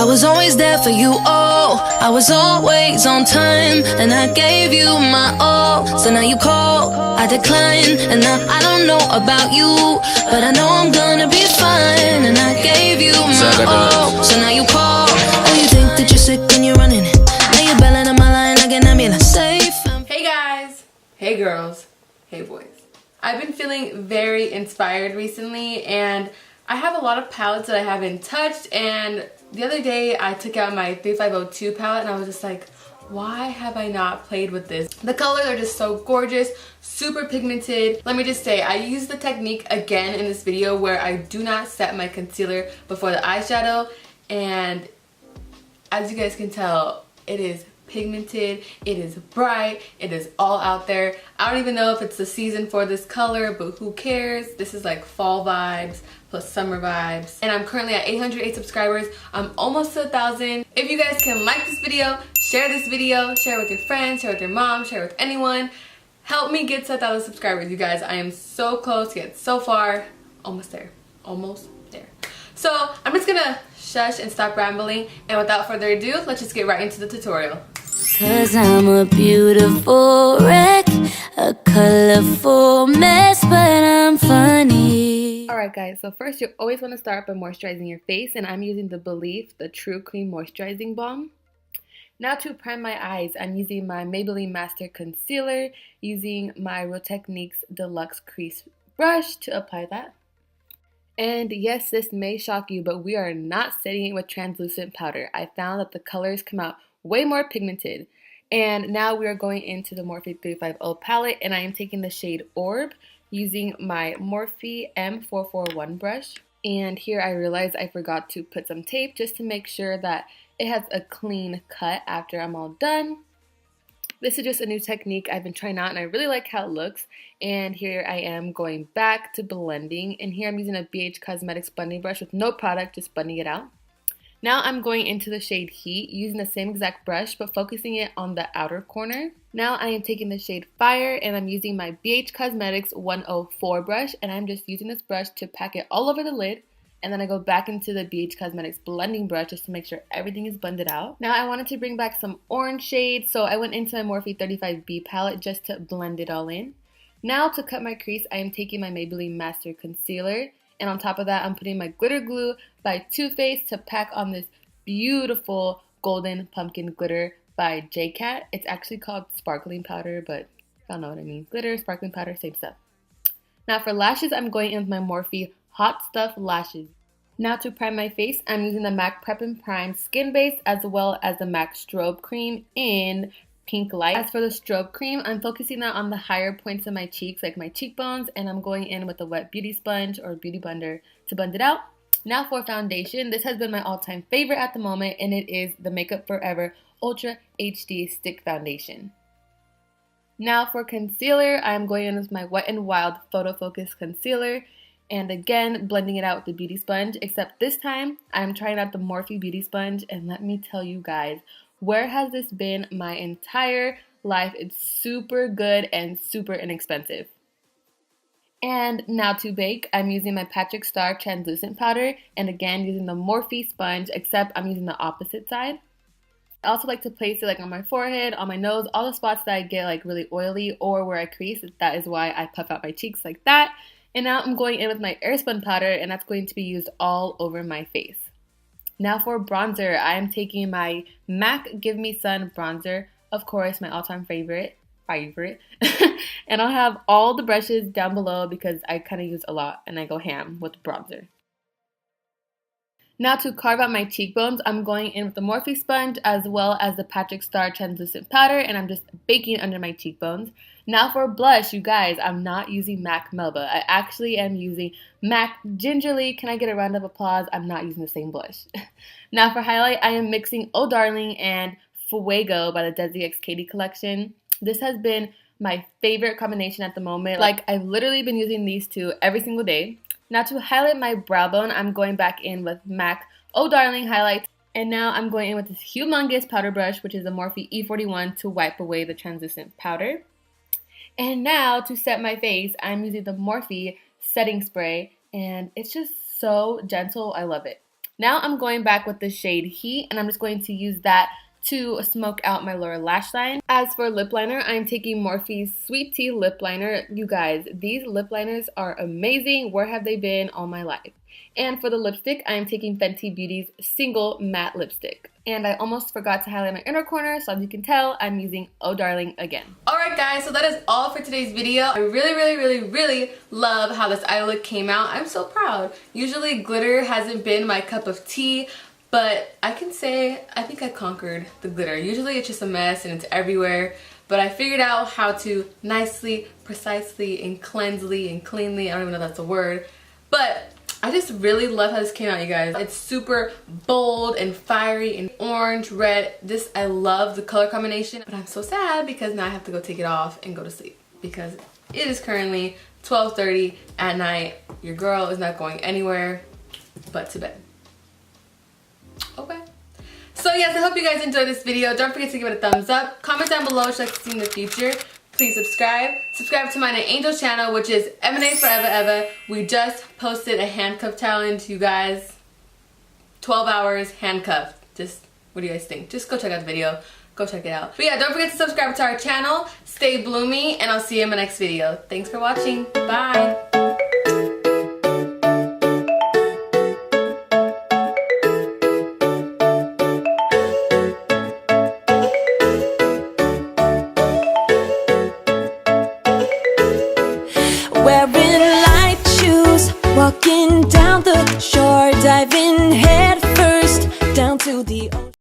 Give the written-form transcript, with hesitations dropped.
I was always there for you, oh, I was always on time, and I gave you my all. So now you call, I decline, and now I don't know about you, but I know I'm gonna be fine, and I gave you my all. So now you call, oh, you think that you're sick when you're running it. Now you're bailing on my line like an ambulance. Safe. Hey guys, hey girls, hey boys. I've been feeling very inspired recently, and I have a lot of palettes that I haven't touched, and the other day I took out my 3502 palette and I was just like, why have I not played with this? The colors are just so gorgeous, super pigmented. Let me just say, I use the technique again in this video where I do not set my concealer before the eyeshadow, and as you guys can tell, it is pigmented, it is bright, it is all out there. I don't even know if it's the season for this color, but who cares? This is like fall vibes plus summer vibes. And I'm currently at 808 subscribers. I'm almost to 1,000. If you guys can like this video, share it with your friends, share it with your mom, share it with anyone. Help me get to 1,000 subscribers, you guys. I am so close, yet so far. Almost there. Almost there. So I'm just gonna shush and stop rambling, and without further ado, let's just get right into the tutorial. 'Cause I'm a beautiful wreck, a colorful mess, but I'm funny. Alright guys, so first you always want to start by moisturizing your face, and I'm using the Belief, the True Cream Moisturizing Balm. Now to prime my eyes, I'm using my Maybelline Master Concealer, using my Real Techniques Deluxe Crease Brush to apply that. And yes, this may shock you, but we are not setting it with translucent powder. I found that the colors come out way more pigmented. And now we are going into the Morphe 350 palette, and I am taking the shade Orb using my Morphe M441 brush. And here I realized I forgot to put some tape just to make sure that it has a clean cut after I'm all done. This is just a new technique I've been trying out, and I really like how it looks. And here I am going back to blending, and here I'm using a BH Cosmetics blending brush with no product, just blending it out. Now I'm going into the shade Heat using the same exact brush but focusing it on the outer corner. Now I am taking the shade Fire, and I'm using my BH Cosmetics 104 brush, and I'm just using this brush to pack it all over the lid. And then I go back into the BH Cosmetics blending brush just to make sure everything is blended out. Now I wanted to bring back some orange shades, so I went into my Morphe 35B palette just to blend it all in. Now to cut my crease, I am taking my Maybelline Master Concealer, and on top of that I'm putting my glitter glue by Too Faced to pack on this beautiful golden pumpkin glitter by JCat. It's actually called sparkling powder, but y'all know what I mean. Glitter, sparkling powder, same stuff. Now for lashes, I'm going in with my Morphe Hot Stuff Lashes. Now to prime my face, I'm using the MAC Prep and Prime Skin Base as well as the MAC Strobe Cream in Pink Light. As for the strobe cream, I'm focusing that on the higher points of my cheeks, like my cheekbones, and I'm going in with a wet beauty sponge or beauty blender to blend it out. Now for foundation, this has been my all-time favorite at the moment, and it is the Makeup Forever Ultra HD Stick Foundation. Now for concealer, I'm going in with my Wet n Wild Photo Focus Concealer, and again blending it out with the beauty sponge, except this time I'm trying out the Morphe beauty sponge, and let me tell you guys, where has this been my entire life? It's super good and super inexpensive. And now to bake, I'm using my Patrick Star translucent powder, and again using the Morphe sponge, except I'm using the opposite side. I also like to place it like on my forehead, on my nose, all the spots that I get like really oily or where I crease. That is why I puff out my cheeks like that. And now I'm going in with my Airspun powder, and that's going to be used all over my face. Now for bronzer, I am taking my MAC Give Me Sun bronzer, of course my all-time favorite. And I'll have all the brushes down below because I kind of use a lot and I go ham with bronzer. Now to carve out my cheekbones, I'm going in with the Morphe sponge as well as the Patrick Star translucent powder, and I'm just baking under my cheekbones. Now for blush, you guys, I'm not using MAC Melba. I actually am using MAC Gingerly. Can I get a round of applause? I'm not using the same blush. Now for highlight, I am mixing Oh Darling and Fuego by the Desi X Katy collection. This has been my favorite combination at the moment. Like, I've literally been using these two every single day. Now to highlight my brow bone, I'm going back in with MAC Oh Darling highlights. And now I'm going in with this humongous powder brush, which is the Morphe E41, to wipe away the translucent powder. And now to set my face, I'm using the Morphe setting spray, and it's just so gentle. I love it. Now I'm going back with the shade Heat, and I'm just going to use that to smoke out my lower lash line. As for lip liner, I'm taking Morphe's Sweet Tea Lip Liner. You guys, these lip liners are amazing. Where have they been all my life? And for the lipstick, I'm taking Fenty Beauty's Single Matte Lipstick. And I almost forgot to highlight my inner corner, so as you can tell, I'm using Oh Darling again. Alright guys, so that is all for today's video. I really love how this eye look came out. I'm so proud. Usually glitter hasn't been my cup of tea, but I can say I think I conquered the glitter. Usually it's just a mess and it's everywhere, but I figured out how to nicely, precisely, and cleansely and cleanly, I don't even know if that's a word, but I just really love how this came out, you guys. It's super bold and fiery and orange, red. I love the color combination, but I'm so sad because now I have to go take it off and go to sleep because it is currently 12:30 at night. Your girl is not going anywhere but to bed. Okay. So yes, I hope you guys enjoyed this video. Don't forget to give it a thumbs up. Comment down below what you'd like to see in the future. Please subscribe. Subscribe to my Angel channel, which is M&A Forever Ever. We just posted a handcuff challenge, you guys. 12 hours handcuffed. Just, what do you guys think? Just go check out the video. Go check it out. But yeah, don't forget to subscribe to our channel. Stay bloomy, and I'll see you in my next video. Thanks for watching. Bye. Wearing light shoes, walking down the shore, diving head first down to the